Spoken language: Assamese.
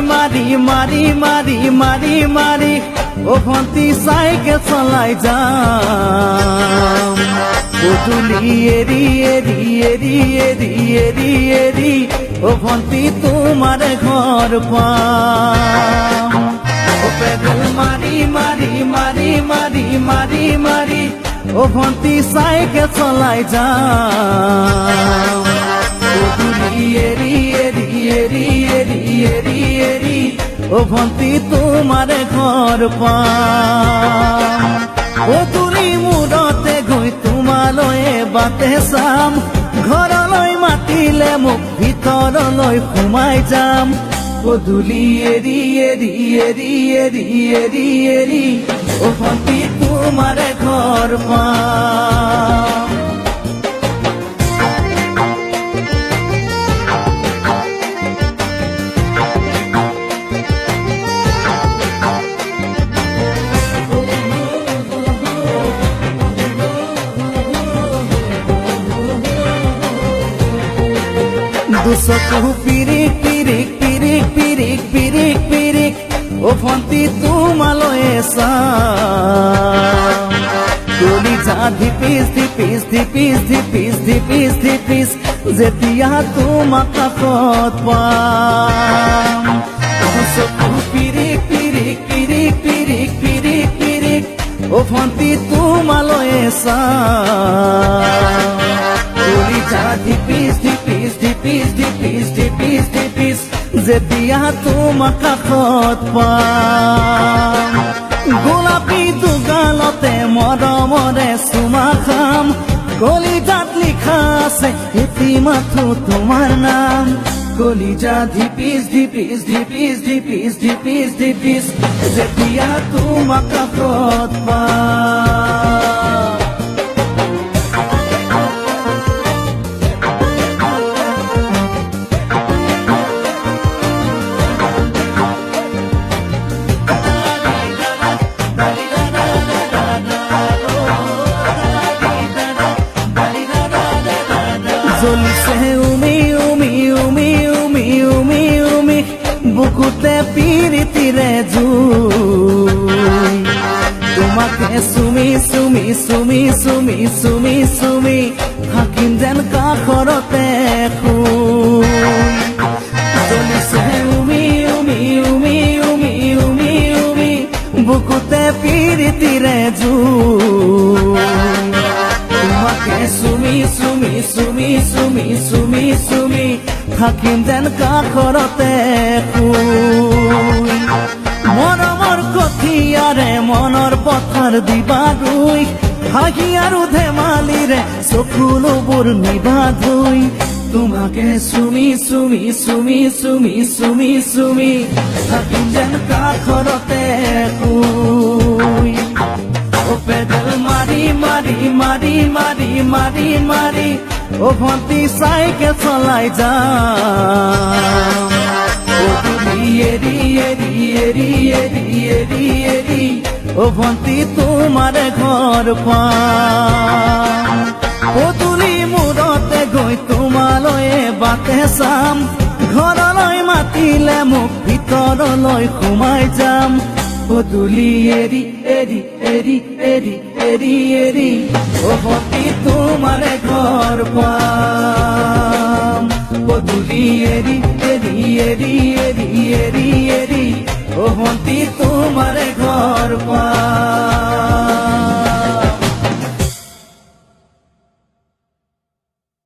মারি মারি মারি মারি মারি ও ভন্তি সাইকেল চলাই যাম গধূলি এরি এরি এরি এরি এরি এরি ও ভন্তি তোমার ঘর পাম ও পেডেল মারি মারি মারি মারি মারি মারি ও ভন্তি সাইকেল চলাই যাম গধূলি এরি এরি এরি এরি এরি এরি ও ভন্তি তোমার ঘর পাম ও তুলি মূৰতে গৈ তোমালৈ বাটে চাম ঘৰলৈ মাতিলে মোক ভিতৰলৈ সোমাই যাম গধূলি এৰি এৰি এৰি এৰি এৰি এৰি ও ভন্তি তোমাৰ ঘৰ পাম দুচকু পিৰিক পিৰিক পিৰিক পিৰিক পিৰিক পিৰিক ও ভন্তি তোমালৈ চাম কলিজা ধিপিস ধিপিস ধিপিস ধিপিস ধিপিস ধিপিস যেতিয়া তোমাক কাষত পাম দুচকু পিৰিক পিৰিক পিৰিক পিৰিক পিৰিক পিৰিক ও ভন্তি তোমালৈ চাম কলিজা ধিপিস ধিপিস ধিপিস ধিপিস ধিপিস ধিপিস যেতিয়া তোমাক কাষত পাম গোলাপী দুগালতে মৰমৰে চুমা খাম কলিজাত লিখা আছে এটি মাথো তোমাৰ নাম কলিজা ধিপিস ধিপিস ধিপিস ধিপিস ধিপিস ধিপিস যেতিয়া তোমাক কাষত পাম জ্বলিছে উমি উমি উমি উমি উমি উমি বুকুতে পিৰিতিৰে জুই তোমাকে চুমি চুমি চুমি চুমি চুমি চুমি থাকিম যেন কাষৰতে শুই জ্বলিছে উমি উমি উমি উমি উমি উমি বুকুতে পিৰিতিৰে জুই তোমাকে চুমি চুমি চুমি চুমি চুমি চুমি থাকিম যেন কাষৰতে শুই মৰমৰ কঠিয়াৰে মনৰ পথাৰ দিবা ৰুই হাঁহি আৰু ধেমালিৰে চকুলোবোৰ নিবা ধুই তোমাকে চুমি চুমি চুমি চুমি চুমি চুমি থাকিম যেন কাষৰতে শুই ও পেডেল মারি মারি মারি মারি মারি মারি ও ভন্তি সাইকেল চলাই যাম গধূলি এরি এরি এরি এরি এরি এরি ও ভন্তি তোমাৰ ঘৰ পাম ও তুলি মূৰতে গৈ তোমালৈ বাটে চাম ঘৰলৈ মাতিলে মোক ভিতৰলৈ সোমাই যাম গধূলি এৰি এৰি এৰি এৰি এৰি এৰি ও ভন্তি তোমাৰ ঘৰ পাম গধূলি এৰি এৰি এৰি এৰি এৰি এৰি ও ভন্তি তোমাৰ ঘৰ পাম